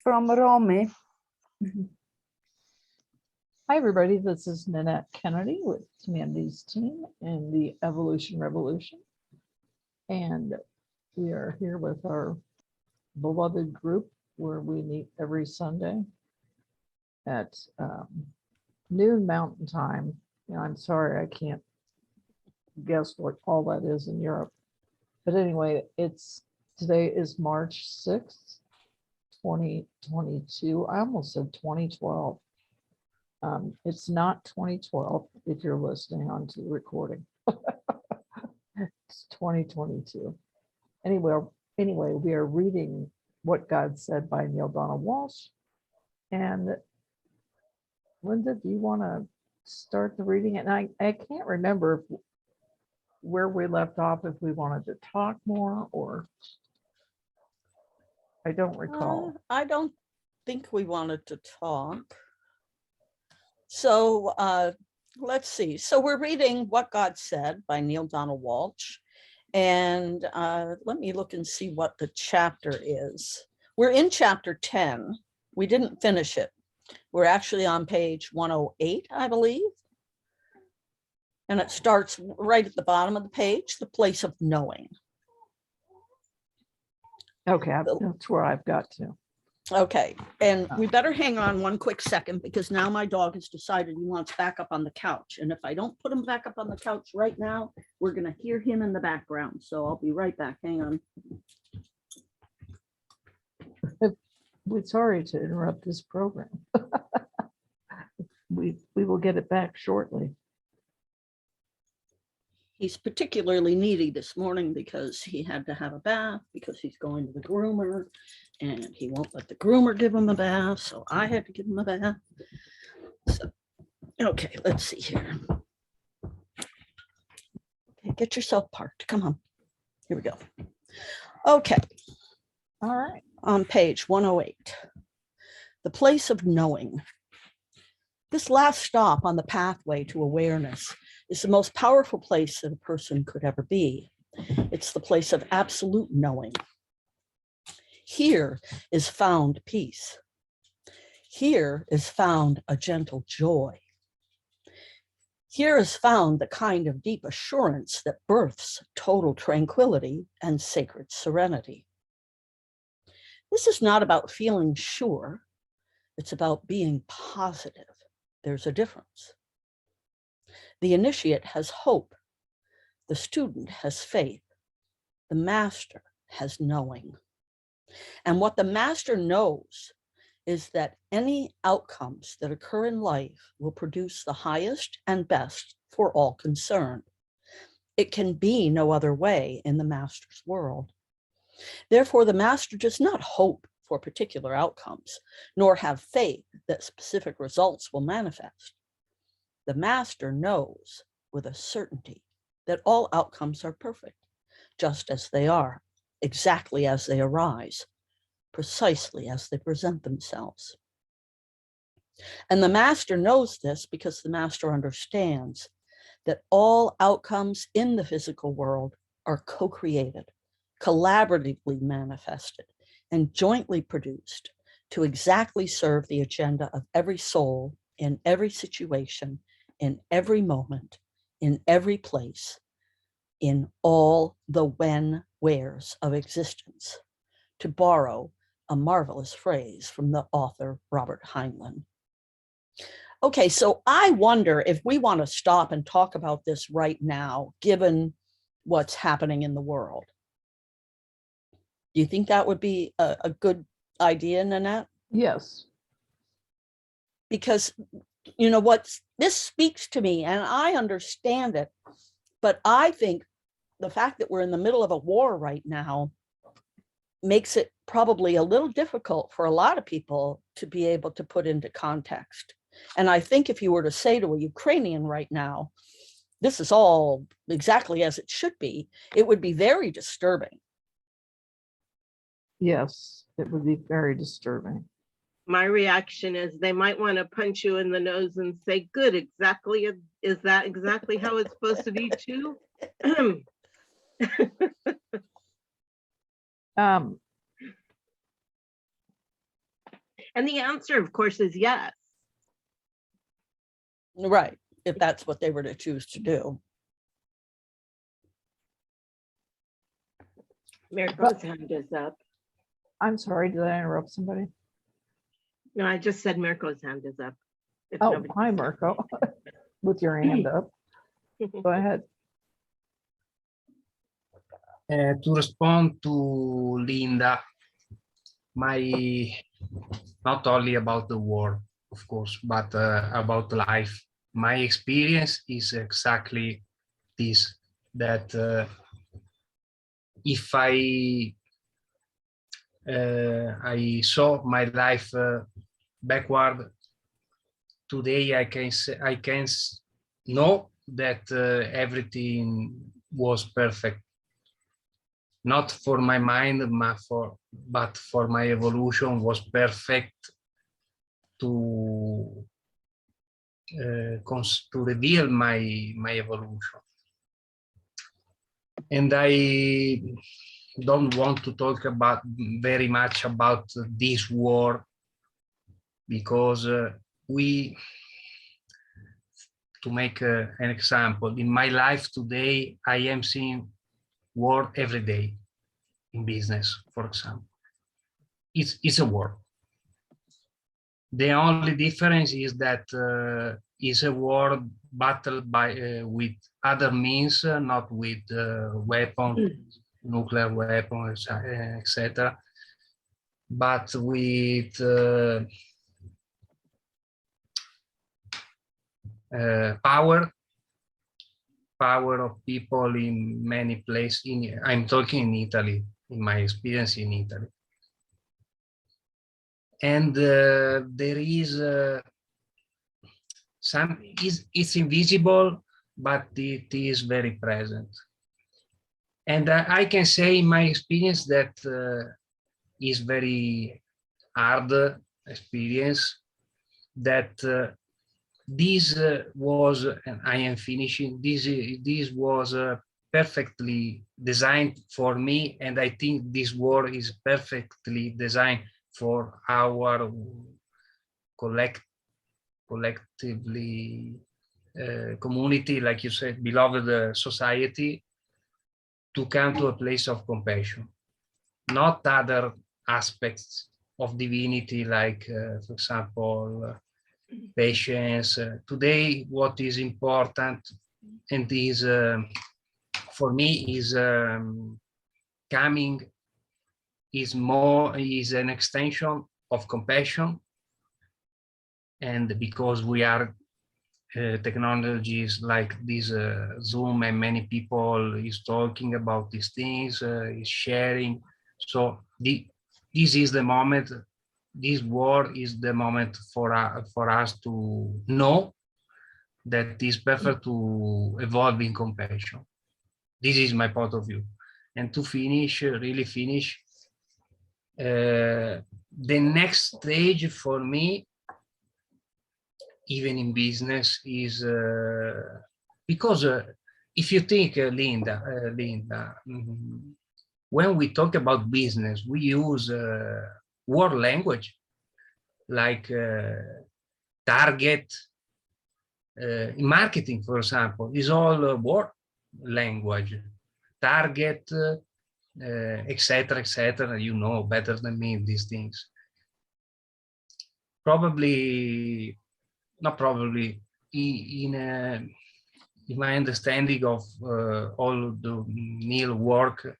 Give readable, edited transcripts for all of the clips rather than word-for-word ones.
from Rome. Hi, everybody. This is Nanette Kennedy with Mandy's team in the Evolution Revolution. And we are here with our beloved group where we meet every Sunday at noon Mountain Time. You know, I'm sorry, I can't guess what all that is in Europe. But anyway, today is March 6th, 2022. I almost said 2012. It's not 2012 if you're listening onto the recording. It's 2022. Anyway, we are reading What God Said by Neale Walsch. And Linda, do you want to start the reading? And I can't remember where we left off, if we wanted to talk more or I don't recall. I don't think we wanted to talk. So let's see. So we're reading What God Said by Neale Walsch. And let me look and see what the chapter is. We're in chapter 10. We didn't finish it. We're actually on page 108, I believe. And it starts right at the bottom of the page, the place of knowing. Okay, that's where I've got to. Okay, and we better hang on one quick second because now my dog has decided he wants back up on the couch. And if I don't put him back up on the couch right now, we're going to hear him in the background. So I'll be right back. Hang on. We're sorry to interrupt this program. We will get it back shortly. He's particularly needy this morning because he had to have a bath because he's going to the groomer and he won't let the groomer give him a bath. So I had to give him a bath. So, okay, let's see here. Okay, get yourself parked. Come on. Here we go. Okay. All right. On page 108, the place of knowing. This last stop on the pathway to awareness is the most powerful place that a person could ever be. It's the place of absolute knowing. Here is found peace. Here is found a gentle joy. Here is found the kind of deep assurance that births total tranquility and sacred serenity. This is not about feeling sure. It's about being positive. There's a difference. The initiate has hope. The student has faith. The master has knowing. And what the master knows is that any outcomes that occur in life will produce the highest and best for all concerned. It can be no other way in the master's world. Therefore, the master does not hope for particular outcomes, nor have faith that specific results will manifest. The master knows with a certainty that all outcomes are perfect, just as they are, exactly as they arise, precisely as they present themselves. And the master knows this because the master understands that all outcomes in the physical world are co-created, collaboratively manifested, and jointly produced to exactly serve the agenda of every soul in every situation, in every moment, in every place, in all the when-wheres of existence, to borrow a marvelous phrase from the author Robert Heinlein. Okay, so I wonder if we want to stop and talk about this right now, given what's happening in the world. Do you think that would be a good idea, Nanette? Yes. Because, you know what, this speaks to me and I understand it, but I think the fact that we're in the middle of a war right now makes it probably a little difficult for a lot of people to be able to put into context. And I think if you were to say to a Ukrainian right now, this is all exactly as it should be, it would be very disturbing. Yes, it would be very disturbing. My reaction is they might want to punch you in the nose and say, good, exactly. Is that exactly how it's supposed to be too? And the answer, of course, is yes. Right, if that's what they were to choose to do. Mirko's hand is up. I'm sorry, did I interrupt somebody? No, I just said Mirko's hand is up. If Oh, nobody- hi, Mirko, with your hand up. Go ahead. To respond to Linda, my not only about the war, of course, but about life. My experience is exactly this, that if I saw my life backward, today I can say, know that everything was perfect. Not for my mind, but for my evolution was perfect to reveal my evolution. And I don't want to talk about very much about this war, because to make an example, in my life today, I am seeing war every day in business, for example. It's a war. The only difference is that it's a war battle by with other means, not with weapons, nuclear weapons, etc., but with power of people in many places. I'm talking in Italy, in my experience in Italy. And there is it's invisible, but it is very present. And I can say in my experience that is very hard experience, that this was, and I am finishing, this was perfectly designed for me, and I think this war is perfectly designed for our collectively community, like you said, beloved society, to come to a place of compassion, not other aspects of divinity, like, for example, patience. Today, what is important and is for me is coming is an extension of compassion, and because we are technologies like this Zoom, and many people is talking about these things, is sharing. So this is the moment. This war is the moment for us to know that it's better to evolve in compassion. This is my point of view. And to finish, really finish, the next stage for me, even in business, is because if you think, Linda, when we talk about business, we use word language like target. In marketing, for example, is all word language, target, etc., etc. You know better than me these things. Probably, not probably, in my understanding of all the Neale work,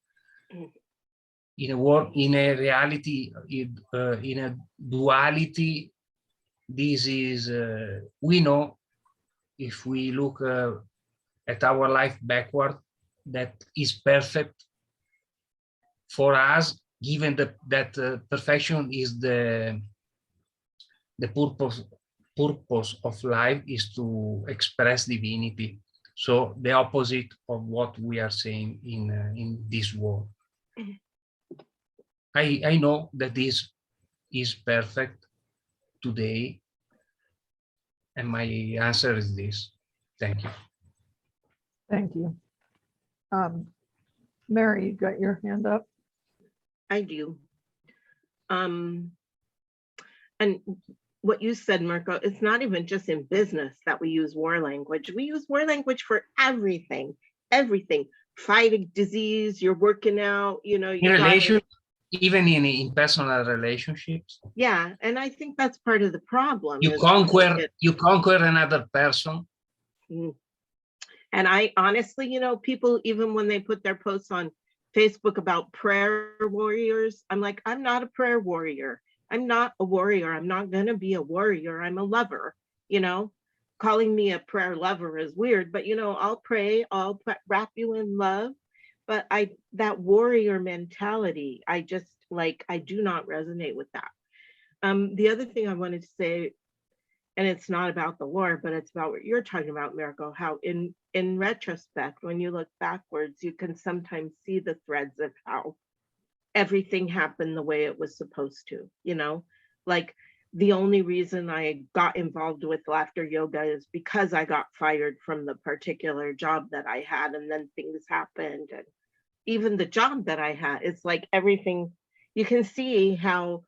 in a reality, in a duality, this is, we know, if we look at our life backward, that is perfect for us, given that perfection is the purpose of life, is to express divinity. So the opposite of what we are saying in this world. I know that this is perfect today, and my answer is this. Thank you. Thank you. Mary, you got your hand up? I do. And what you said, Mirko, it's not even just in business that we use war language. We use war language for everything, everything. Fighting disease, you're working out, you know, In you got relation, even in personal relationships, yeah. And I think that's part of the problem you is conquer another person. Mm. And I honestly, you know, people, even when they put their posts on Facebook about prayer warriors, I'm like, I'm not a prayer warrior. I'm not a warrior. I'm not going to be a warrior. I'm a lover, you know. Calling me a prayer lover is weird, but you know, I'll pray, I'll wrap you in love. But that warrior mentality, I just like, I do not resonate with that. The other thing I wanted to say, and it's not about the war, but it's about what you're talking about, Mirko, how in retrospect, when you look backwards, you can sometimes see the threads of how everything happened the way it was supposed to, you know? Like the only reason I got involved with laughter yoga is because I got fired from the particular job that I had, and then things happened. And even the job that I had, it's like everything, you can see how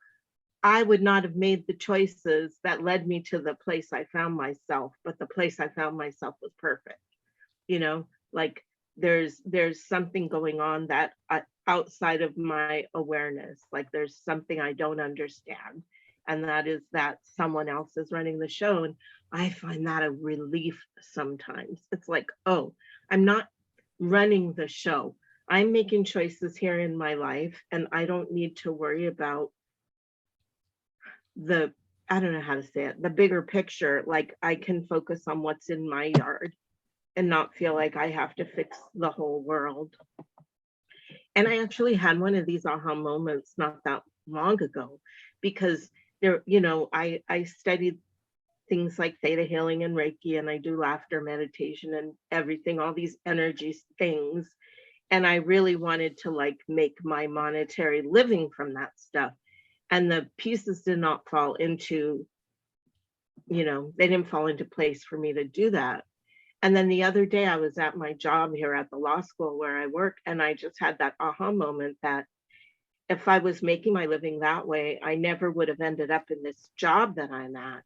I would not have made the choices that led me to the place I found myself, but the place I found myself was perfect. You know, like there's something going on that outside of my awareness, like there's something I don't understand. And that is that someone else is running the show. And I find that a relief sometimes. It's like, oh, I'm not running the show. I'm making choices here in my life, and I don't need to worry about I don't know how to say it, the bigger picture. Like I can focus on what's in my yard and not feel like I have to fix the whole world. And I actually had one of these aha moments not that long ago, because there, you know, I studied things like theta healing and Reiki, and I do laughter meditation and everything, all these energy things. And I really wanted to like make my monetary living from that stuff. And the pieces did not fall into, you know, they didn't fall into place for me to do that. And then the other day I was at my job here at the law school where I work, and I just had that aha moment that if I was making my living that way, I never would have ended up in this job that I'm at.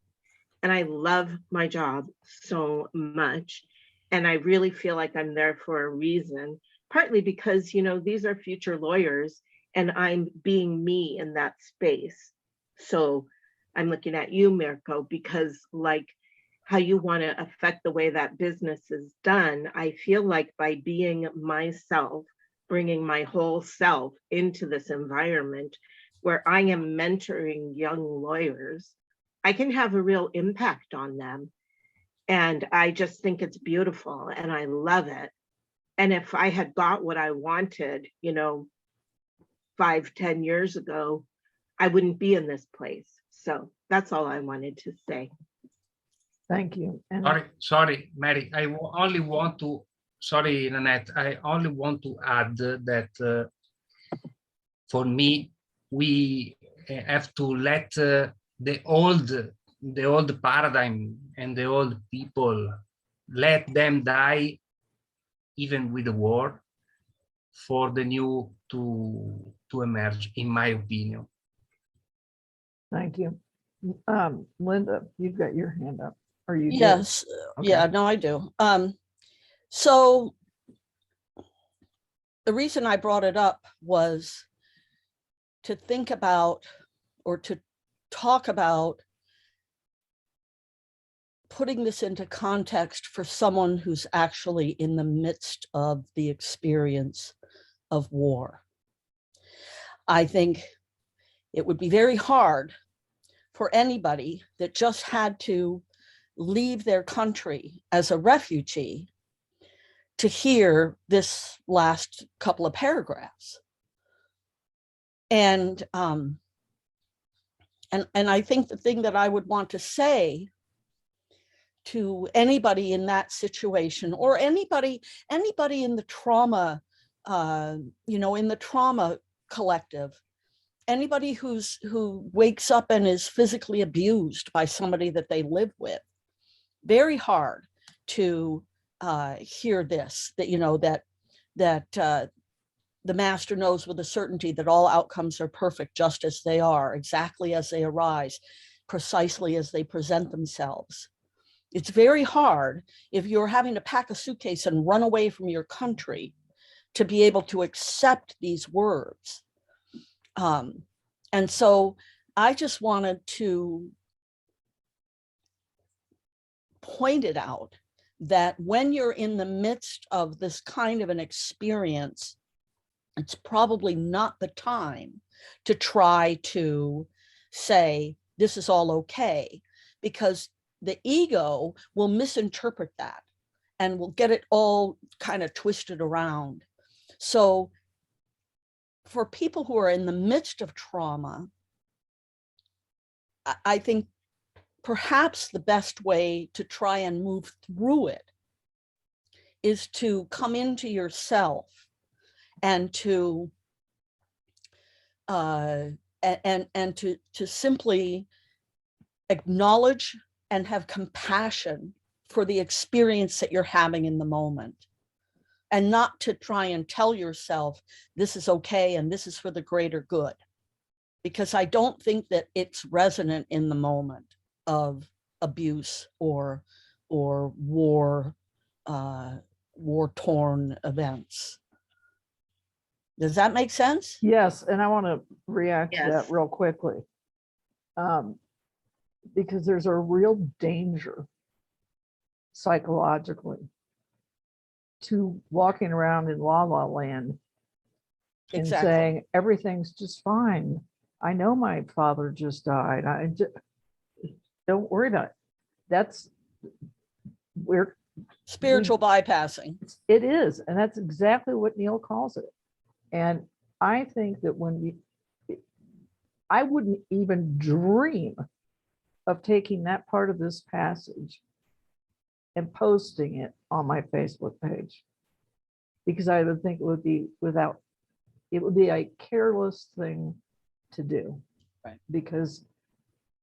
And I love my job so much. And I really feel like I'm there for a reason, partly because, you know, these are future lawyers and I'm being me in that space. So I'm looking at you, Mirko, because like how you want to affect the way that business is done, I feel like by being myself, bringing my whole self into this environment where I am mentoring young lawyers, I can have a real impact on them. And I just think it's beautiful and I love it. And if I had got what I wanted, you know, 5-10 years ago, I wouldn't be in this place. So that's all I wanted to say. Thank you. And Sorry, Mary. Only want to. Sorry, Nanette. I only want to add that for me, we have to let the old paradigm and the old people, let them die, even with the war, for the new to emerge, in my opinion. thank you. Linda, you've got your hand up. Are you? Yes. Okay. Yeah, no, I do. So the reason I brought it up was to think about, or to talk about, putting this into context for someone who's actually in the midst of the experience of war. I think it would be very hard for anybody that just had to leave their country as a refugee to hear this last couple of paragraphs. And I think the thing that I would want to say to anybody in that situation, or anybody in the trauma, you know, in the trauma collective, anybody who wakes up and is physically abused by somebody that they live with, very hard to hear this, that, you know, that the master knows with a certainty that all outcomes are perfect just as they are, exactly as they arise. precisely as they present themselves. It's very hard if you're having to pack a suitcase and run away from your country to be able to accept these words. And so I just wanted to point it out that when you're in the midst of this kind of an experience, it's probably not the time to try to say, this is all okay, because the ego will misinterpret that and will get it all kind of twisted around. So for people who are in the midst of trauma, I think perhaps the best way to try and move through it is to come into yourself and to to simply acknowledge and have compassion for the experience that you're having in the moment, and not to try and tell yourself this is okay and this is for the greater good, because I don't think that it's resonant in the moment of abuse or war, war-torn events. Does that make sense? Yes, and I want to react to Yes. that real quickly. Because there's a real danger psychologically to walking around in la la land and Exactly. saying everything's just fine. I know my father just died. Don't worry about it. That's where Spiritual bypassing. it is, and that's exactly what Neale calls it. And I think that I wouldn't even dream of taking that part of this passage and posting it on my Facebook page, because I would think it would be a careless thing to do. Right. Because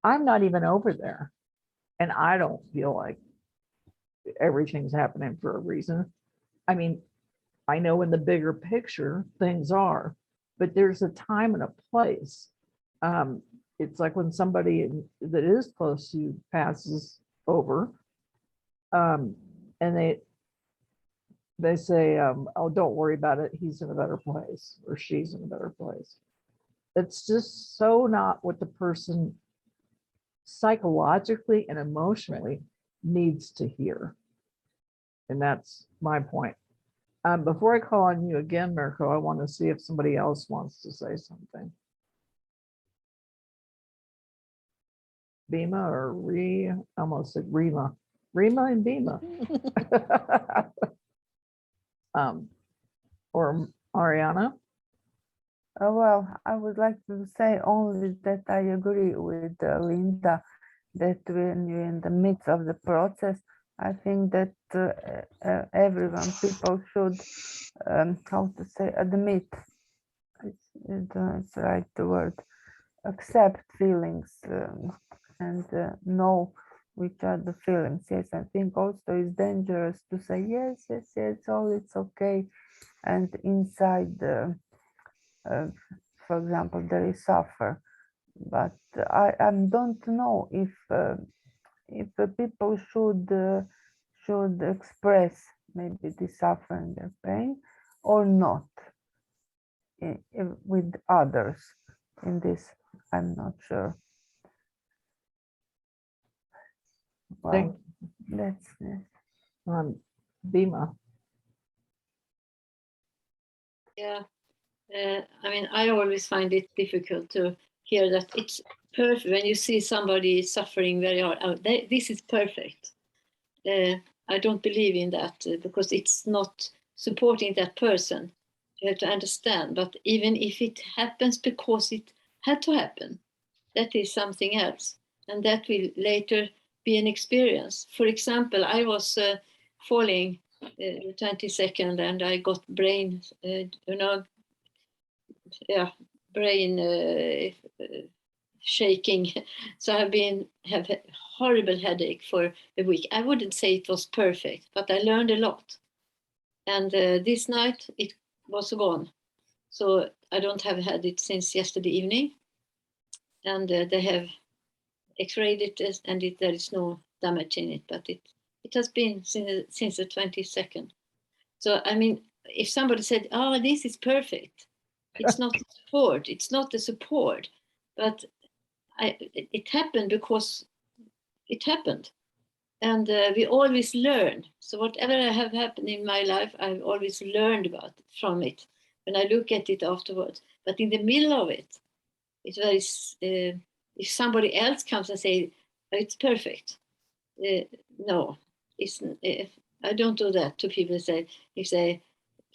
I'm not even over there, and I don't feel like everything's happening for a reason. I mean, I know in the bigger picture things are, but there's a time and a place. It's like when somebody that is close to you passes over, and they say, oh, don't worry about it, he's in a better place, or she's in a better place. It's just so not what the person psychologically and emotionally needs to hear. And that's my point. Before I call on you again, Mirko, I want to see if somebody else wants to say something. Bima or I almost said Rima. Rima and Bima. Or Ariana. Well, I would like to say only that I agree with Linda that when you're in the midst of the process, I think that people should, how to say, admit, it's the right word, accept feelings and know which are the feelings. Yes, I think also it's dangerous to say, yes, it's okay. And inside, for example, there is suffer. But I don't know if the people should express maybe the suffering, their pain, or not with others. In this, I'm not sure. Well, that's Bima. Yeah, I mean, I always find it difficult to hear that it's perfect when you see somebody suffering very hard. Oh, this is perfect. I don't believe in that because it's not supporting that person. You have to understand. But even if it happens because it had to happen, that is something else. And that will later be an experience. For example, I was falling 22nd and I got brain, brain shaking. So have a horrible headache for a week. I wouldn't say it was perfect, but I learned a lot. And this night it was gone. So I don't have had it since yesterday evening. And they have x-rayed it and there is no damage in it, but it has been since the 22nd. So, I mean, if somebody said, oh, this is perfect, it's not support, it's not the support, but it happened because it happened. And we always learn. So whatever have happened in my life, I've always learned about it, from it when I look at it afterwards. But in the middle of it, it's very, if somebody else comes and say, oh, it's perfect. No, it's, I don't do that to people. Say, if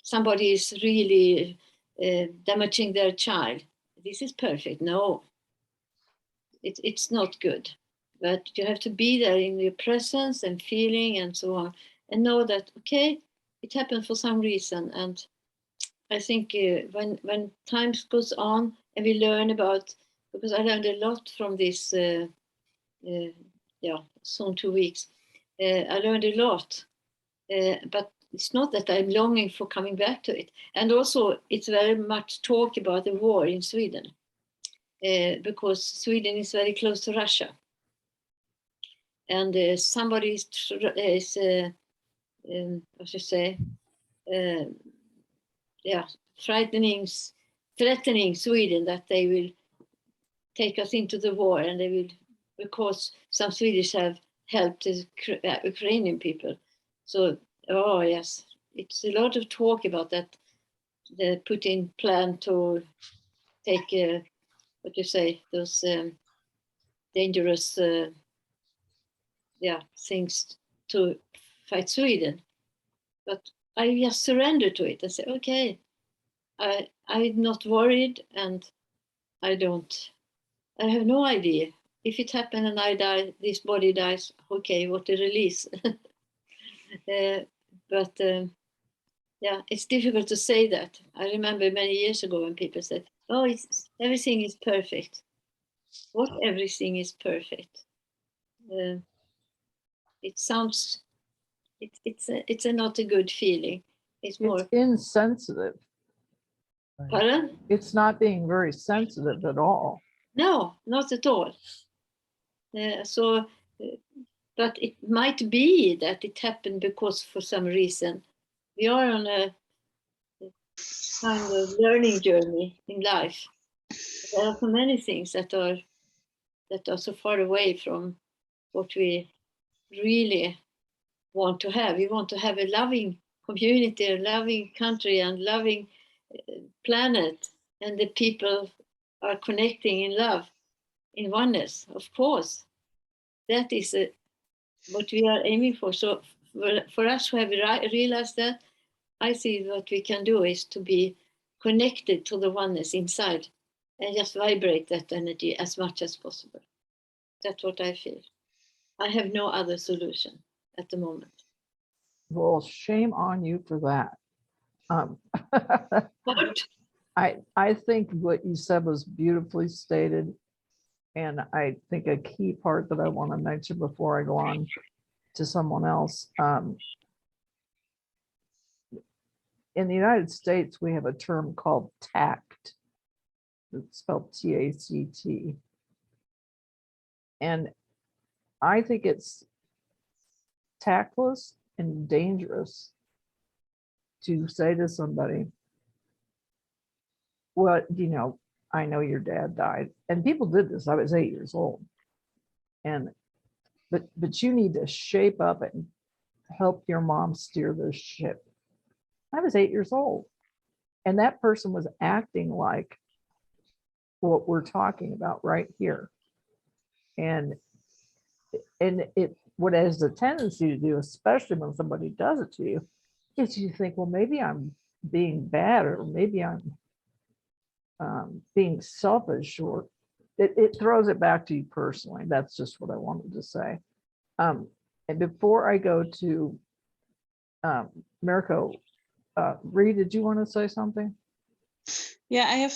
somebody is really damaging their child, this is perfect. No, it's not good. But you have to be there in your presence and feeling and so on, and know that, okay, it happened for some reason. And I think when time goes on and we learn about, because I learned a lot from this, soon 2 weeks, I learned a lot, but it's not that I'm longing for coming back to it. And also it's very much talk about the war in Sweden, because Sweden is very close to Russia. And somebody is threatening Sweden that they will take us into the war, and they will, because some Swedish have helped the Ukrainian people. So, oh yes, it's a lot of talk about that. The Putin plan to take, those dangerous things to fight Sweden. But I just surrender to it and say, okay, I'm not worried, and I have no idea. If it happened and I die, this body dies, okay, what a release. But it's difficult to say that. I remember many years ago when people said, oh, everything is perfect. What everything is perfect? It sounds, it's not a good feeling. It's more. It's insensitive. Pardon? It's not being very sensitive at all. No, not at all. But it might be that it happened because for some reason we are on a kind of learning journey in life. There are so many things that are so far away from what we really want to have. We want to have a loving community, a loving country, and loving planet, and the people are connecting in love, in oneness. Of course, that is what we are aiming for. So for us who have realized that, I see what we can do is to be connected to the oneness inside and just vibrate that energy as much as possible. That's what I feel. I have no other solution at the moment. Well, shame on you for that. But I think what you said was beautifully stated. And I think a key part that I want to mention before I go on to someone else. In the United States, we have a term called TACT. It's spelled T-A-C-T. And I think it's tactless and dangerous to say to somebody, well, I know your dad died. And people did this. I was 8 years old. But you need to shape up and help your mom steer this ship. I was 8 years old. And that person was acting like what we're talking about right here. And what it has a tendency to do, especially when somebody does it to you, is you think, well, maybe I'm being bad, or maybe I'm being selfish, or it throws it back to you personally. That's just what I wanted to say. And before I go to Mirko, Reed, did you want to say something? Yeah, I have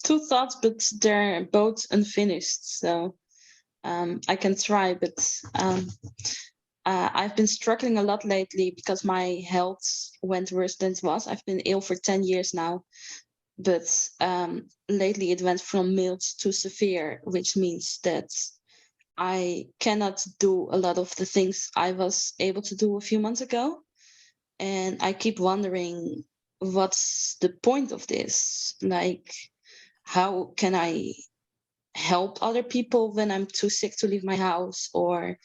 2 thoughts, but they're both unfinished. So I can try, but I've been struggling a lot lately because my health went worse than it was. I've been ill for 10 years now, but lately it went from mild to severe, which means that I cannot do a lot of the things I was able to do a few months ago. And I keep wondering, what's the point of this? Like, how can I help other people when I'm too sick to leave my house? Or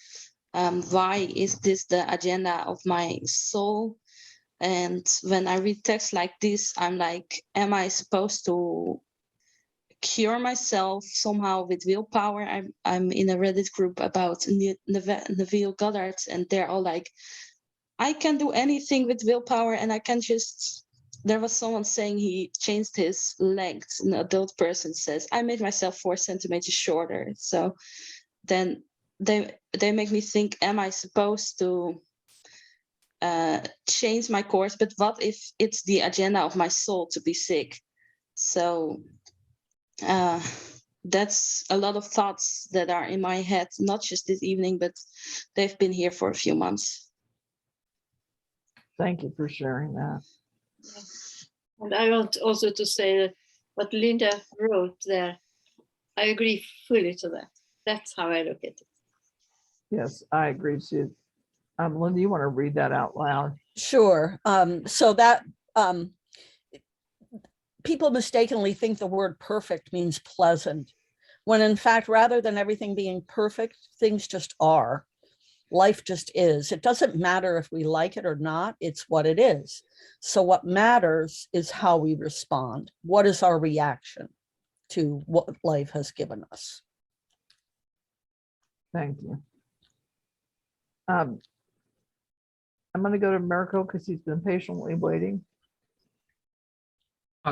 why is this the agenda of my soul? And when I read texts like this, I'm like, am I supposed to cure myself somehow with willpower? I'm in a Reddit group about Neville Goddard, and they're all like, I can do anything with willpower, and I can just. There was someone saying he changed his length. An adult person says, I made myself 4 centimeters shorter. So then they make me think, am I supposed to change my course? But what if it's the agenda of my soul to be sick? So that's a lot of thoughts that are in my head, not just this evening, but they've been here for a few months. Thank you for sharing that. And I want also to say that what Linda wrote there, I agree fully to that. That's how I look at it. Yes, I agree too. Linda, you want to read that out loud? Sure. So that people mistakenly think the word perfect means pleasant, when in fact, rather than everything being perfect, things just are. Life just is. It doesn't matter if we like it or not, it's what it is. So what matters is how we respond. What is our reaction to what life has given us? Thank you. I'm going to go to Mirko because he's been patiently waiting.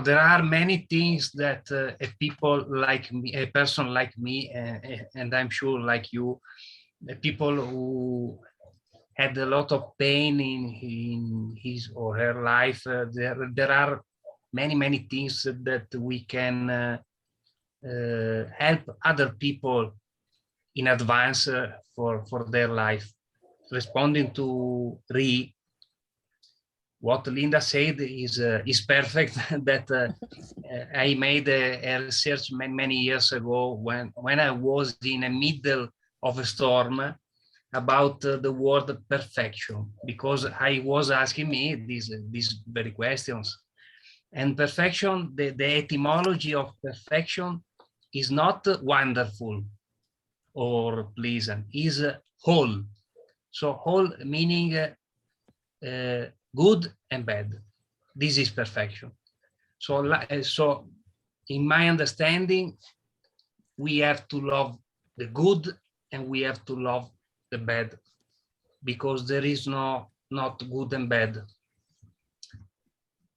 There are many things that a people like me, a person like me, and I'm sure like you, the people who had a lot of pain in his or her life, there are many things that we can help other people in advance for their life. Responding to what Linda said is perfect. That I made a research many years ago when I was in the middle of a storm about the word perfection, because I was asking me these very questions. And perfection, the etymology of perfection is not wonderful or pleasant, is whole. So whole meaning good and bad. This is perfection. So in my understanding, we have to love the good and we have to love the bad, because there is not good and bad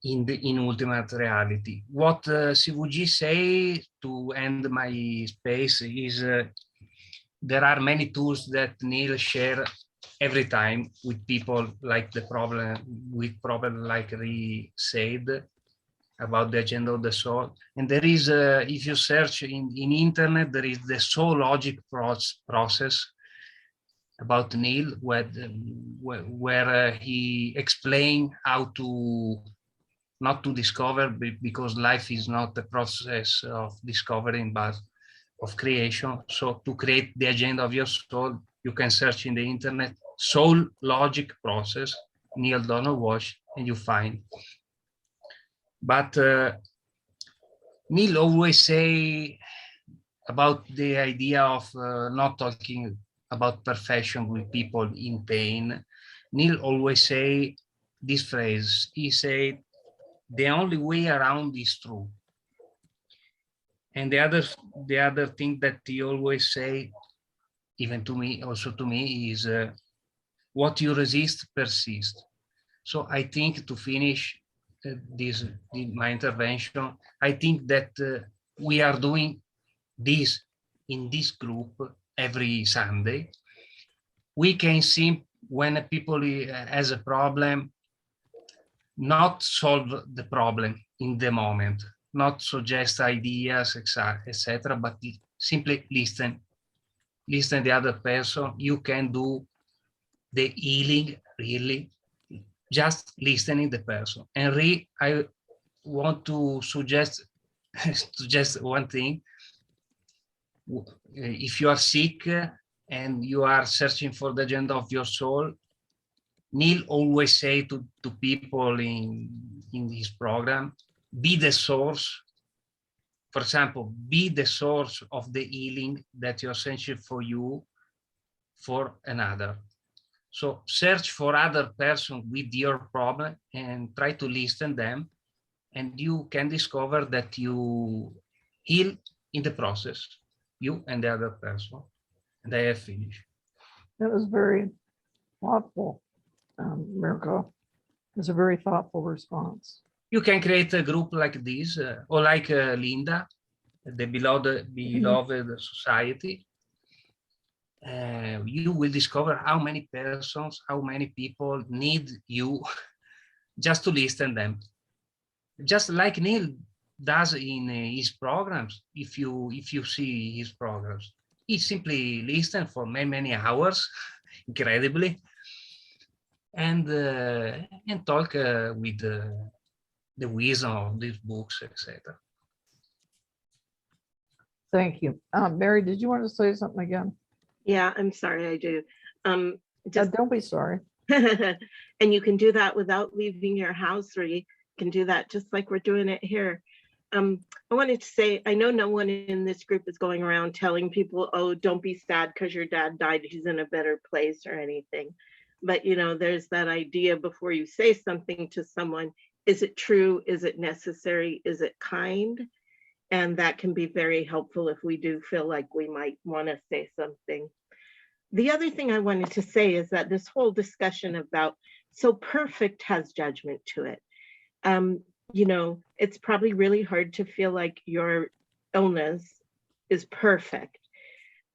in ultimate reality. What CVG say to end my space is there are many tools that Neale share every time with people like problem like he said about the agenda of the soul. And there is, if you search in internet, there is the soul logic process about Neale, where he explained how to not to discover, because life is not a process of discovering, but of creation. So to create the agenda of your soul, you can search in the internet soul logic process, Neale Donald Walsch, and you find. But Neale always say about the idea of not talking about perfection with people in pain. Neale always say this phrase. He said, the only way around is through. And the other thing that he always say, even to me, also to me, is what you resist persists. So I think, to finish my intervention, I think that we are doing this in this group every Sunday. We can see when people has a problem, not solve the problem in the moment, not suggest ideas, etc., but simply listen the other person. You can do the healing really just listening the person. And I want to suggest one thing. If you are sick, and you are searching for the agenda of your soul, Neale always say to people in his program, be the source. For example, be the source of the healing that you're searching for you, for another. So search for other person with your problem and try to listen them, and you can discover that you heal in the process, you and the other person. And I have finished. That was very thoughtful, Mirko. It's a very thoughtful response. You can create a group like this, or like Linda, the beloved society. You will discover how many persons, how many people need you just to listen them. Just like Neale does in his programs. If you see his programs, he simply listens for many hours, incredibly, and talk with the wisdom of these books, etc. Thank you. Mary, did you want to say something again? Yeah, I'm sorry, I do. Just Don't be sorry. and you can do that without leaving your house, or you can do that just like we're doing it here. I wanted to say, I know no one in this group is going around telling people, oh, don't be sad because your dad died, he's in a better place or anything. But, you know, there's that idea before you say something to someone, is it true? Is it necessary? Is it kind? And that can be very helpful if we do feel like we might want to say something. The other thing I wanted to say is that this whole discussion about so perfect has judgment to it. You know, it's probably really hard to feel like your illness is perfect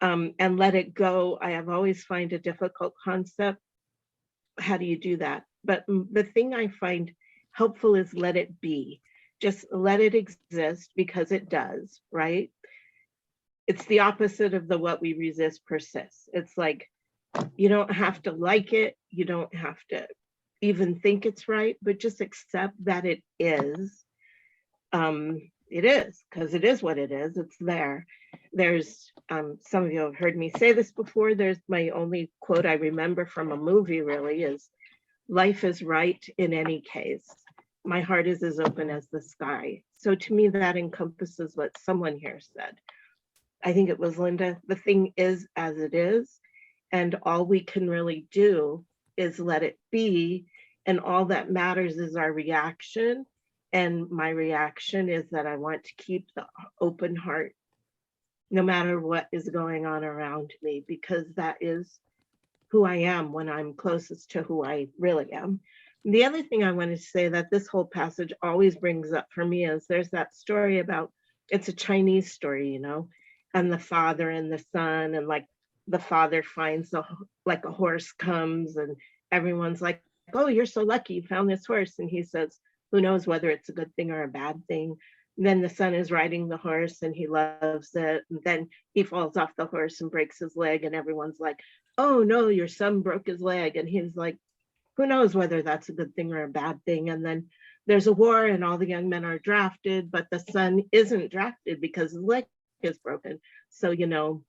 and let it go. I have always find a difficult concept. How do you do that? But the thing I find helpful is let it be. Just let it exist because it does, right? It's the opposite of the what we resist persists. It's like, you don't have to like it. You don't have to even think it's right, but just accept that it is. It is, because it is what it is. It's there. There's, some of you have heard me say this before. There's my only quote I remember from a movie really is, life is right in any case. My heart is as open as the sky. So to me, that encompasses what someone here said. I think it was Linda. The thing is as it is, and all we can really do is let it be. And all that matters is our reaction. And my reaction is that I want to keep the open heart, no matter what is going on around me, because that is who I am when I'm closest to who I really am. The other thing I wanted to say that this whole passage always brings up for me is there's that story about, it's a Chinese story, you know, and the father and the son, and like the father finds like a horse comes and everyone's like, oh, you're so lucky you found this horse. And he says, who knows whether it's a good thing or a bad thing. And then the son is riding the horse and he loves it. And then he falls off the horse and breaks his leg. And everyone's like, oh no, your son broke his leg. And he's like, who knows whether that's a good thing or a bad thing. And then there's a war and all the young men are drafted, but the son isn't drafted because his leg is broken. So, you know,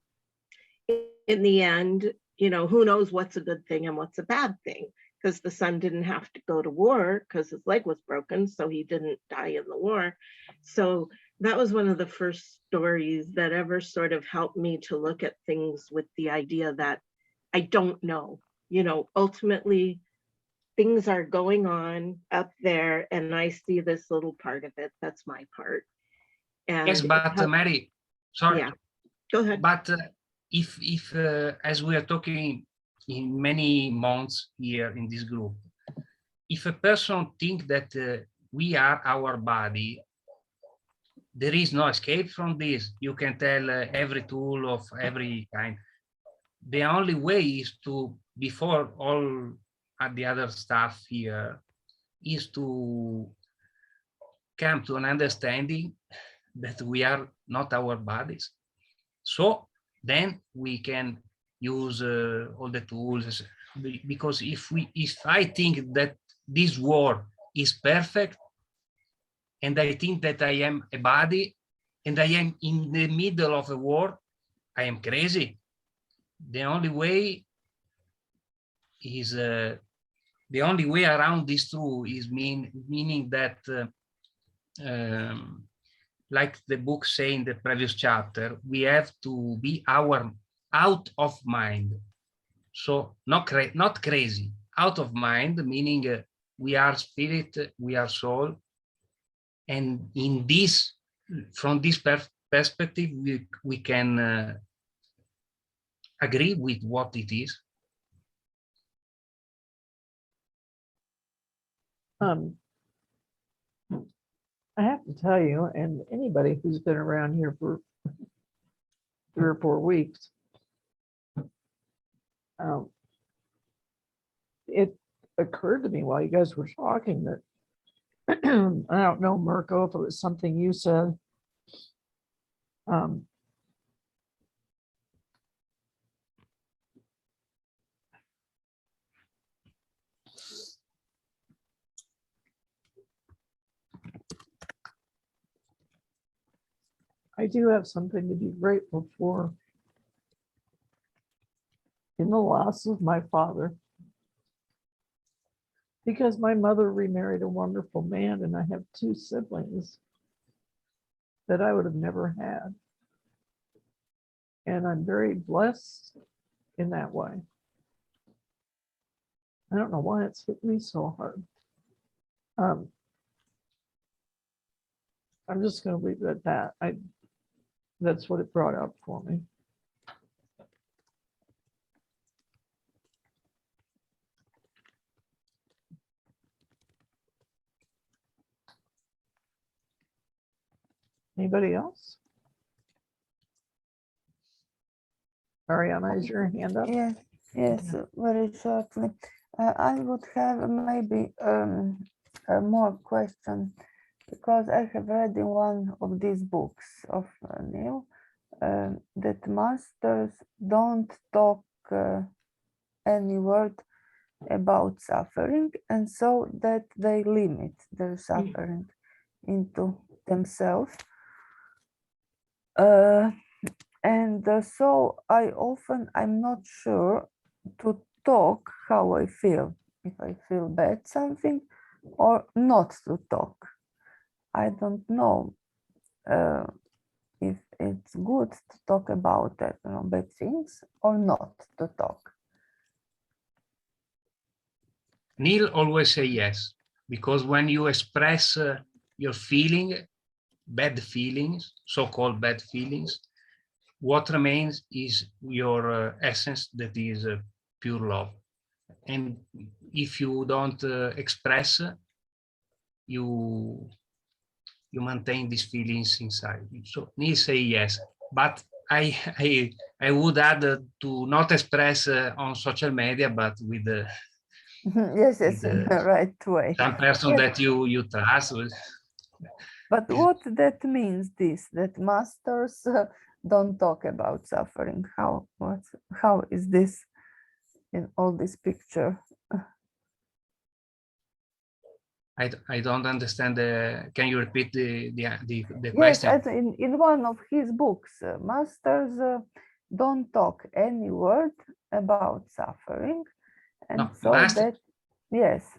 in the end, you know, who knows what's a good thing and what's a bad thing, because the son didn't have to go to war because his leg was broken, so he didn't die in the war. So that was one of the first stories that ever sort of helped me to look at things with the idea that I don't know, you know, ultimately things are going on up there and I see this little part of it. That's my part. And Yes, but Mary, sorry. Yeah, go ahead. But if as we are talking in many months here in this group, if a person thinks that we are our body, there is no escape from this. You can tell every tool of every kind. The only way is to, before all the other stuff here, is to come to an understanding that we are not our bodies. So then we can use all the tools, because if I think that this world is perfect, and I think that I am a body, and I am in the middle of a war, I am crazy. the only way is the only way around this truth is meaning that like the book say in the previous chapter, we have to be out of mind. So not crazy, out of mind, meaning we are spirit, we are soul. And in this, from this perspective, we can agree with what it is. I have to tell you, and anybody who's been around here for 3 or 4 weeks, it occurred to me while you guys were talking that I don't know, Mirko, if it was something you said. I do have something to be grateful for in the loss of my father, because my mother remarried a wonderful man, and I have 2 siblings that I would have never had. And I'm very blessed in that way. I don't know why it's hit me so hard. I'm just going to leave it at that. That's what it brought up for me. Anybody else? Ariana, is your hand up? Yes, yes, very shortly. I would have maybe a more question, because I have read in one of these books of Neale that masters don't talk any word about suffering, and so that they limit their suffering into themselves. So I'm not sure to talk how I feel, if I feel bad something or not to talk. I don't know if it's good to talk about bad things or not to talk. Neale always say yes, because when you express your bad feelings, so-called bad feelings, what remains is your essence, that is pure love. And if you don't express, you maintain these feelings inside you. So Neale say yes, but I would add to not express on social media, but with Yes, in the right way. some person Yes. that you trust. But what that means, that masters don't talk about suffering? How is this in all this picture? I don't understand. Can you repeat the Yes, question? in one of his books, masters don't talk any word about suffering, and No, so master. that, yes,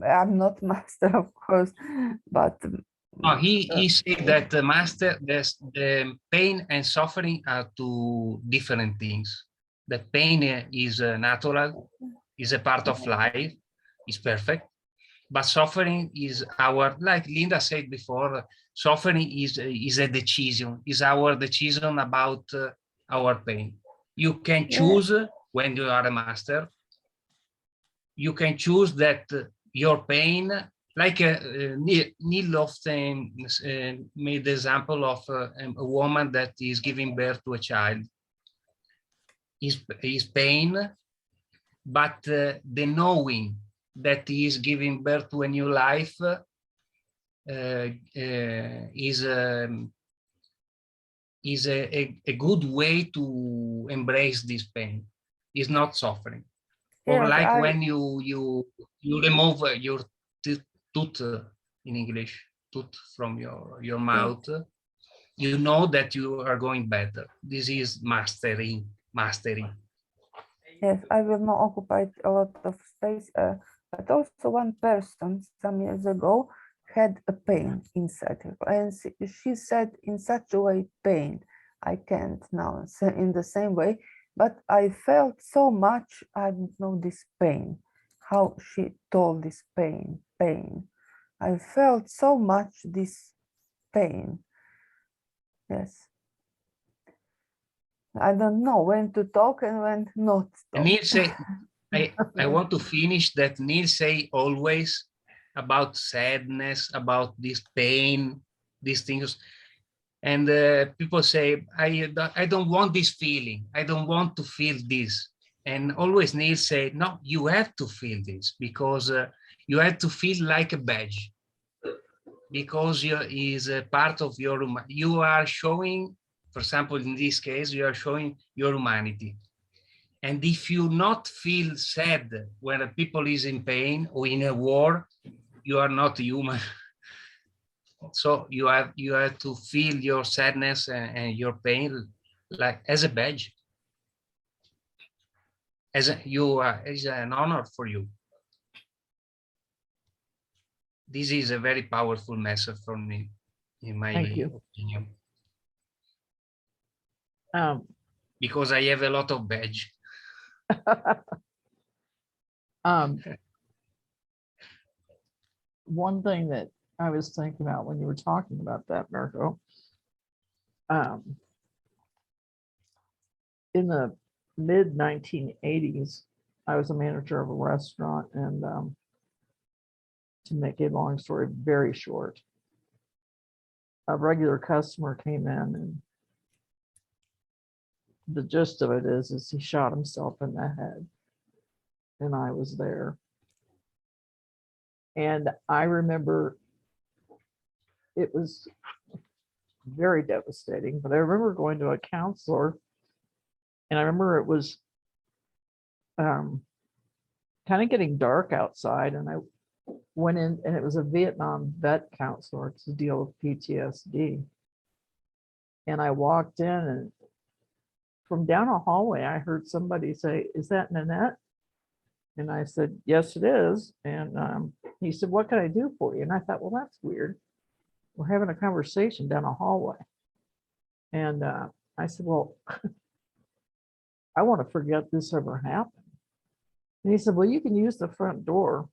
I'm not master, of course, but No, he said that the master, the pain and suffering are 2 different things. The pain is natural, is a part of life, is perfect. But suffering is like Linda said before, suffering is a decision, is our decision about our pain. You can choose when you are a master, you can choose that your pain, like Neale often made the example of a woman that is giving birth to a child. Is pain, but the knowing that he is giving birth to a new life is a good way to embrace this pain. Is not suffering. Or yes, like when you remove your tooth in English, tooth from your mouth, you know that you are going better. This is mastery. Yes, I will not occupy a lot of space, but also one person some years ago had a pain inside her, and she said in such a way, pain. I can't now say in the same way, but I felt so much, I don't know this pain, how she told this pain. I felt so much this pain. Yes. I don't know when to talk and when not to And talk. Neale say, I want to finish that Neale say always about sadness, about this pain, these things. And people say, I don't want this feeling. I don't want to feel this. And always Neale say, no, you have to feel this because you have to feel like a badge because you is a part of your, you are showing, for example, in this case, you are showing your humanity. And if you not feel sad when a people is in pain or in a war, you are not human. So you have to feel your sadness and your pain like as a badge, as a, you are, is an honor for you. This is a very powerful message from me, in my Thank you. opinion, Um, because I have a lot of badge. One thing that I was thinking about when you were talking about that, Mirko, in the mid 1980s, I was a manager of a restaurant, and to make a long story very short, a regular customer came in, and the gist of it is he shot himself in the head, and I was there. And I remember it was very devastating, but I remember going to a counselor, and I remember it was kind of getting dark outside, and I went in, and it was a Vietnam vet counselor to deal with PTSD. And I walked in, and from down a hallway, I heard somebody say, "Is that Nanette?" And I said, "Yes, it is." And he said, "What can I do for you?" And I thought, well, that's weird. We're having a conversation down a hallway. And I said, well, I want to forget this ever happened. And he said, well, you can use the front door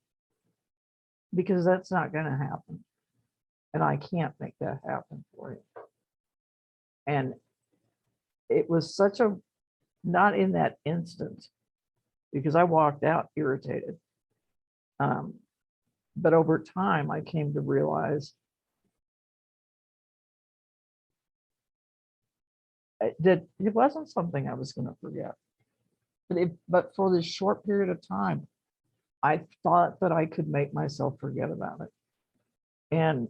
because that's not going to happen. And I can't make that happen for you. And it was such a, not in that instant, because I walked out irritated. But over time, I came to realize that it wasn't something I was going to forget. But for this short period of time, I thought that I could make myself forget about it. And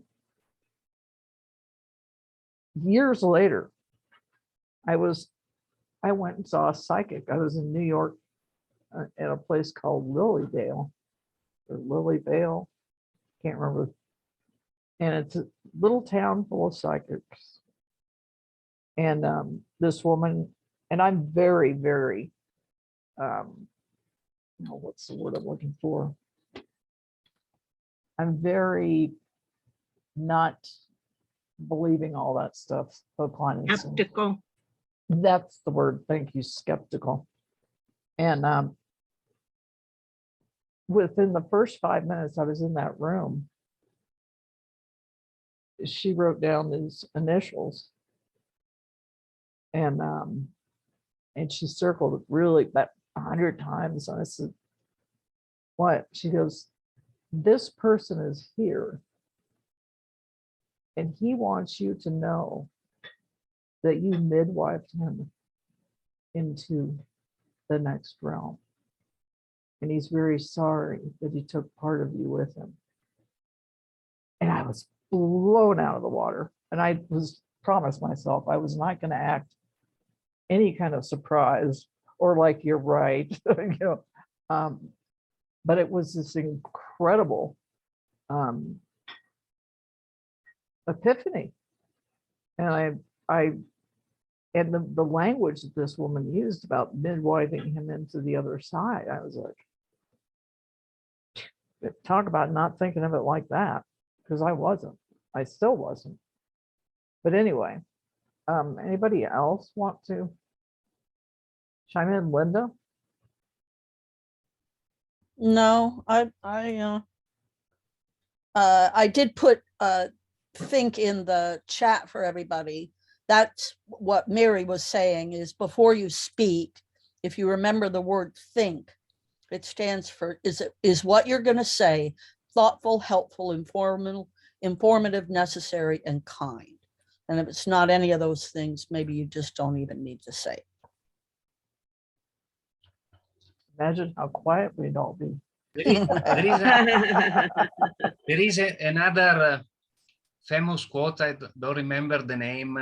years later, I went and saw a psychic. I was in New York at a place called Lilydale or Lilyvale, can't remember. And it's a little town full of psychics. And this woman, and I'm very, very, what's the word I'm looking for? I'm very not believing all that stuff. Skeptical. That's the word. Thank you. Skeptical. And within the first 5 minutes I was in that room, she wrote down these initials, and she circled it really about 100 times. And I said, what? She goes, this person is here, and he wants you to know that you midwifed him into the next realm. And he's very sorry that he took part of you with him. And I was blown out of the water. And I was promised myself I was not going to act any kind of surprise or like you're right, but it was this incredible epiphany. And I And the language that this woman used about midwifing him into the other side, I was like, talk about not thinking of it like that, because I wasn't. I still wasn't. But anyway, anybody else want to chime in? Linda? No, I did put think in the chat for everybody. That's what Mary was saying, is before you speak, if you remember the word think, it stands for, is what you're going to say thoughtful, helpful, informative, necessary, and kind. And if it's not any of those things, maybe you just don't even need to say it. Imagine how quiet we'd all be. There is another famous quote. I don't remember the name.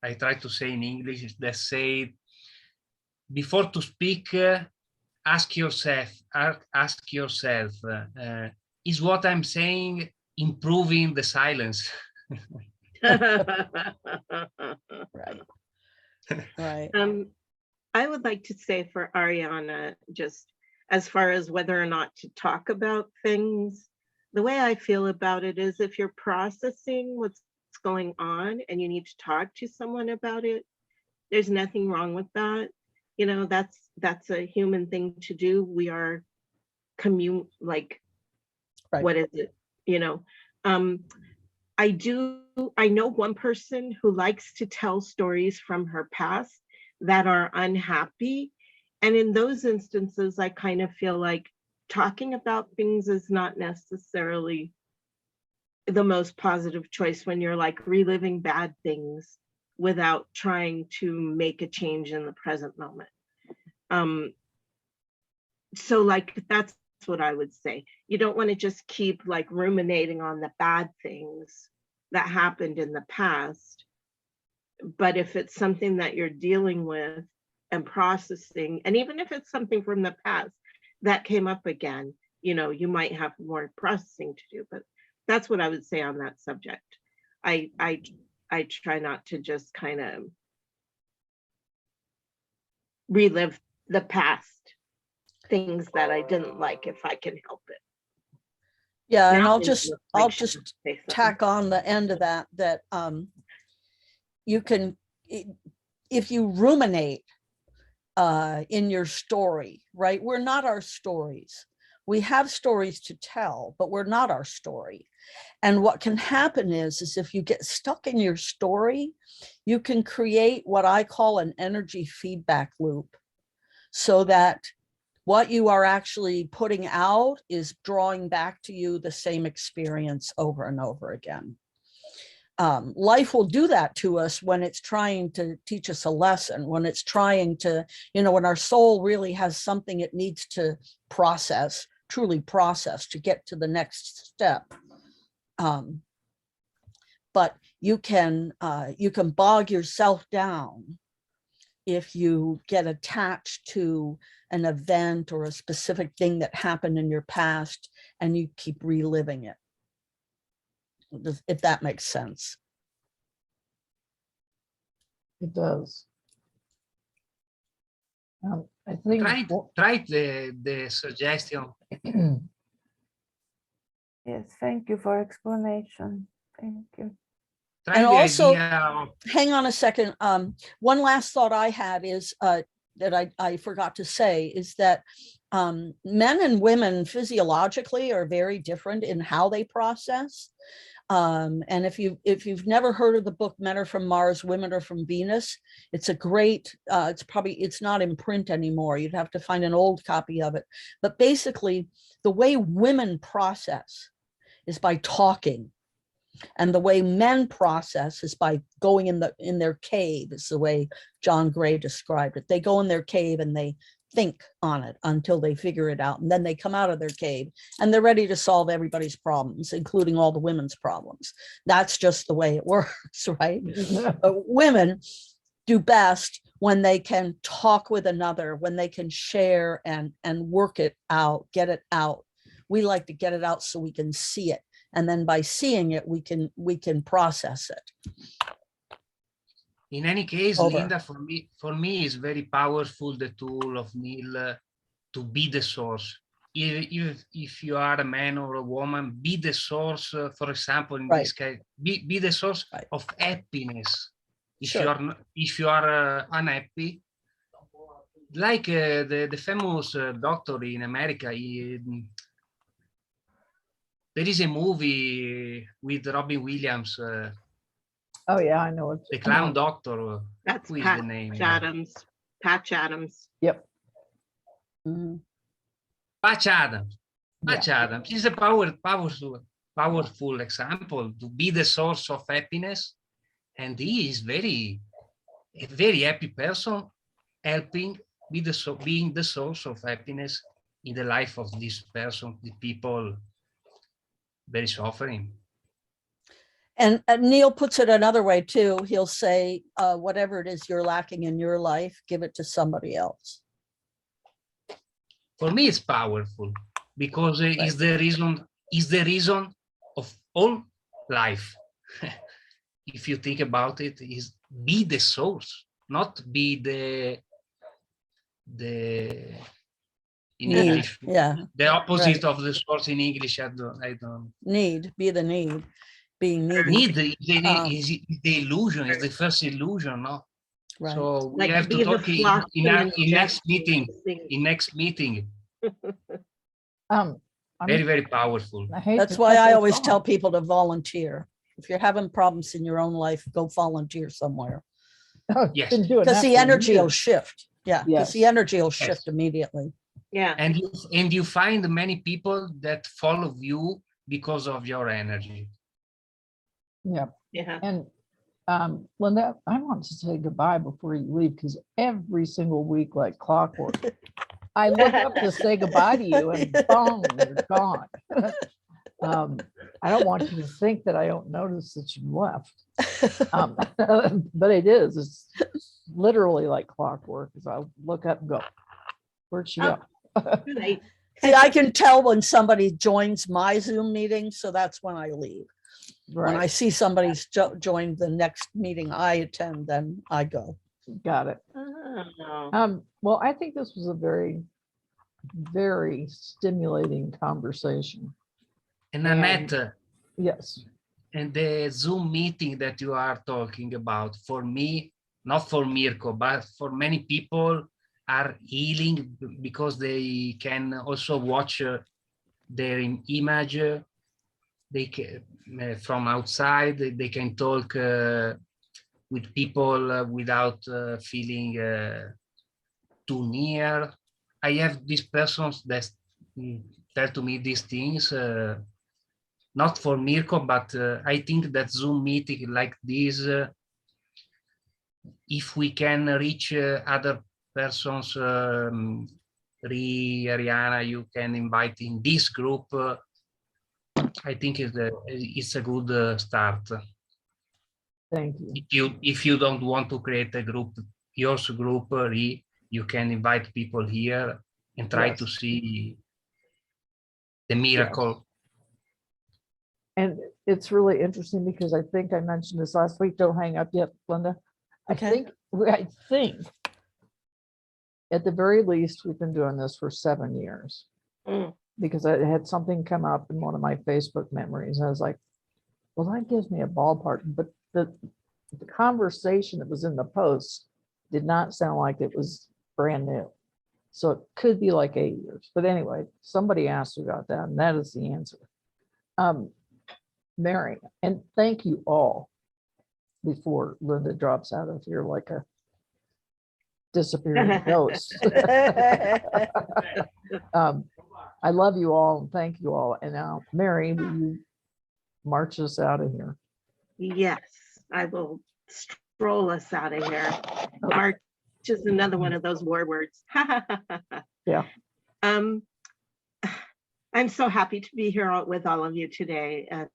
I try to say in English that say, before to speak, ask yourself, is what I'm saying improving the silence? Right. Right. I would like to say for Ariana, just as far as whether or not to talk about things, the way I feel about it is if you're processing what's going on and you need to talk to someone about it, there's nothing wrong with that. You know, that's a human thing to do. We are right. What is it? You know, I know one person who likes to tell stories from her past that are unhappy. And in those instances, I kind of feel like talking about things is not necessarily the most positive choice when you're like reliving bad things without trying to make a change in the present moment. So like, that's what I would say. You don't want to just keep like ruminating on the bad things that happened in the past. But if it's something that you're dealing with and processing, and even if it's something from the past that came up again, you know, you might have more processing to do. But that's what I would say on that subject. I try not to just kind of relive the past things that I didn't like if I can help it. Yeah, and Now I'll just tack on the end of that you can, if you ruminate in your story, right? We're not our stories. We have stories to tell, but we're not our story. And what can happen is if you get stuck in your story, you can create what I call an energy feedback loop, so that what you are actually putting out is drawing back to you the same experience over and over again. Life will do that to us when it's trying to teach us a lesson, when it's trying to, you know, when our soul really has something it needs to process, truly process to get to the next step. But you can bog yourself down if you get attached to an event or a specific thing that happened in your past and you keep reliving it, if that makes sense. It does. I think Try the suggestion. Yes, thank you for explanation. Thank you. Try And the also, idea of, hang on a second. One last thought I had is that I forgot to say is that men and women physiologically are very different in how they process. And if you've never heard of the book Men Are From Mars, Women Are From Venus, it's a great, it's not in print anymore. You'd have to find an old copy of it. But basically, the way women process is by talking. And the way men process is by going in their cave, is the way John Gray described it. They go in their cave and they think on it until they figure it out. And then they come out of their cave and they're ready to solve everybody's problems, including all the women's problems. That's just the way it works, right? But women do best when they can talk with another, when they can share and work it out, get it out. We like to get it out so we can see it. And then by seeing it, we can process it. In any case, Over. Linda, for me, is very powerful the tool of Neale to be the source. If you are a man or a woman, be the source. For example, in Right. this case, be the source Right. of happiness. If Sure. you are if you are unhappy, like the famous doctor in America, there is a movie with Robin Williams, Oh, yeah, I know it's. the clown doctor. That's Who is Patch the name? Adams. Patch Adams. Yep. Mhm. Patch Adams. Yeah. Patch Adams is a powerful example to be the source of happiness, and he is a very happy person, helping being the source of happiness in the life of this person, the people very suffering. And Neale puts it another way too. He'll say, whatever it is you're lacking in your life, give it to somebody else. For me, it's powerful because Right. is the reason of all life. If you think about it, is be the source, not be the in Need. English. Yeah. The opposite Right. of the source in English. I don't. Need. Be the need. Being needy. Need is the illusion, is the Right. first illusion, no? Right. So we Like have to be the talk flock in next meeting. In next meeting, I very, mean, very powerful. I hate That's to why cut I this always tell off. people to volunteer. If you're having problems in your own life, go volunteer somewhere. I've Yes. been doing Because that the for energy will years. shift. Yeah, because the Yes. energy will shift immediately. Yeah. And you find many people that follow you because of your energy. Yeah. Yeah. And Linda, I want to say goodbye before you leave, because every single week, like clockwork, I look up to say goodbye to you and boom, you're gone. I don't want you to think that I don't notice that you left. But it's literally like clockwork, because I look up and go, where'd she go? Good night. See, I can tell when somebody joins my Zoom meeting, so that's when I leave. When I Right, see somebody's joined the next meeting I attend, then I go. got it. Oh. Well, I think this was a very, very stimulating conversation. And And- Annette, Yes. and the Zoom meeting that you are talking about, for me, not for Mirko, but for many people, are healing because they can also watch their image. They can, from outside, they can talk with people without feeling too near. I have these persons that tell to me these things, not for Mirko, but I think that Zoom meeting like this, if we can reach other persons, Ariana, you can invite in this group. I think it's a good start. Thank you. If you don't want to create a group, your group, you can invite people here and try to Yes. see the miracle. And it's really interesting because I think I mentioned this last week. Don't hang up yet, Linda. Okay. I think at the very least, we've been doing this for 7 years. Mm. Because I had something come up in one of my Facebook memories. I was like, well, that gives me a ballpark, but the conversation that was in the post did not sound like it was brand new. So it could be like 8 years. But anyway, somebody asked about that, and that is the answer. Mary, and thank you all before Linda drops out of here like a disappearing ghost. I love you all and thank you all. And now, Mary, will you march us out of here? Yes, I will stroll us out of here. March is another one of those war words. Yeah. I'm so happy to be here with all of you today. And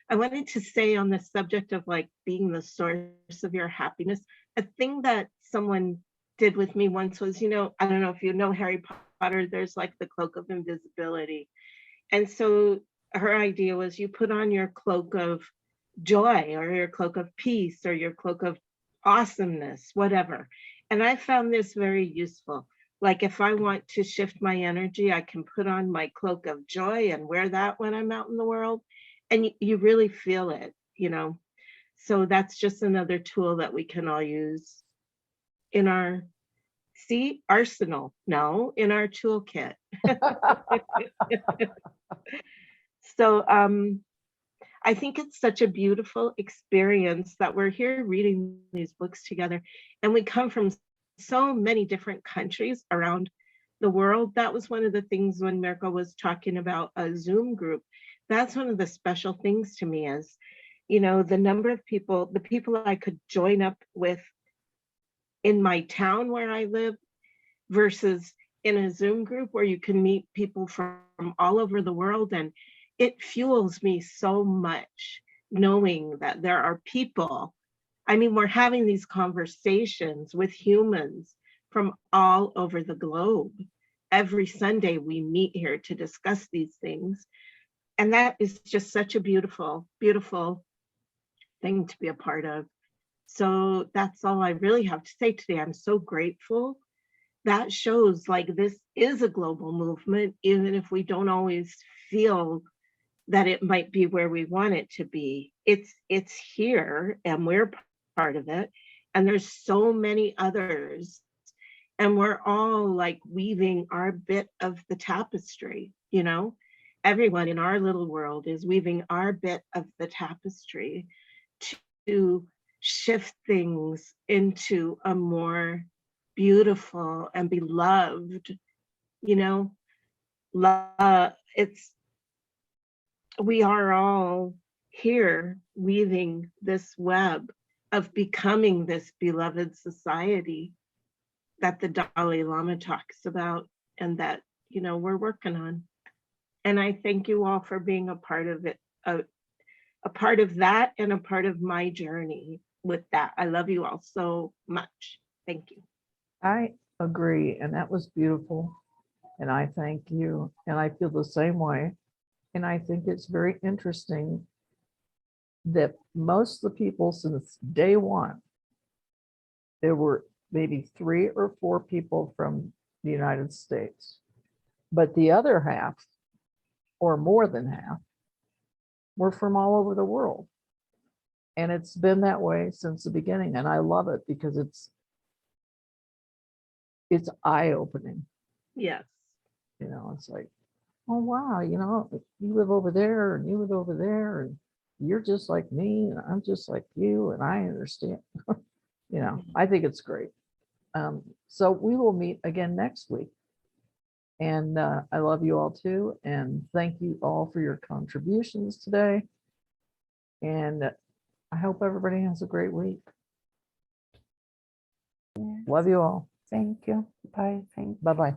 I wanted to say on the subject of like being the source of your happiness, a thing that someone did with me once was, I don't know if you know Harry Potter, there's like the cloak of invisibility. And so her idea was you put on your cloak of joy or your cloak of peace or your cloak of awesomeness, whatever. And I found this very useful. Like if I want to shift my energy, I can put on my cloak of joy and wear that when I'm out in the world. And you really feel it, you know. So that's just another tool that we can all use in our arsenal. No, in our toolkit. So I think it's such a beautiful experience that we're here reading these books together, and we come from so many different countries around the world. That was one of the things when Mirko was talking about a Zoom group. That's one of the special things to me is, you know, the number of people, the people I could join up with in my town where I live versus in a Zoom group where you can meet people from all over the world. And it fuels me so much knowing that there are people. I mean, we're having these conversations with humans from all over the globe. Every Sunday we meet here to discuss these things. And that is just such a beautiful, beautiful thing to be a part of. So that's all I really have to say today. I'm so grateful. That shows like this is a global movement, even if we don't always feel that it might be where we want it to be. It's here and we're part of it. And there's so many others. And we're all like weaving our bit of the tapestry, you know? Everyone in our little world is weaving our bit of the tapestry to shift things into a more beautiful and beloved, you know, we are all here weaving this web of becoming this beloved society that the Dalai Lama talks about and that, you know, we're working on. And I thank you all for being a part of it, a part of that and a part of my journey with that. I love you all so much. Thank you. I agree, and that was beautiful. And I thank you, and I feel the same way. And I think it's very interesting that most of the people since day one, there were maybe 3 or 4 people from the United States, but the other half, or more than half, were from all over the world. And it's been that way since the beginning. And I love it because it's eye-opening. Yes. You know, it's like, oh, wow, you know, you live over there and you live over there and you're just like me and I'm just like you and I understand. You know, I think it's great. So we will meet again next week. And I love you all too. And thank you all for your contributions today. And I hope everybody has a great week. Yeah. Love you all. Thank you. Bye. Thank you. Bye-bye.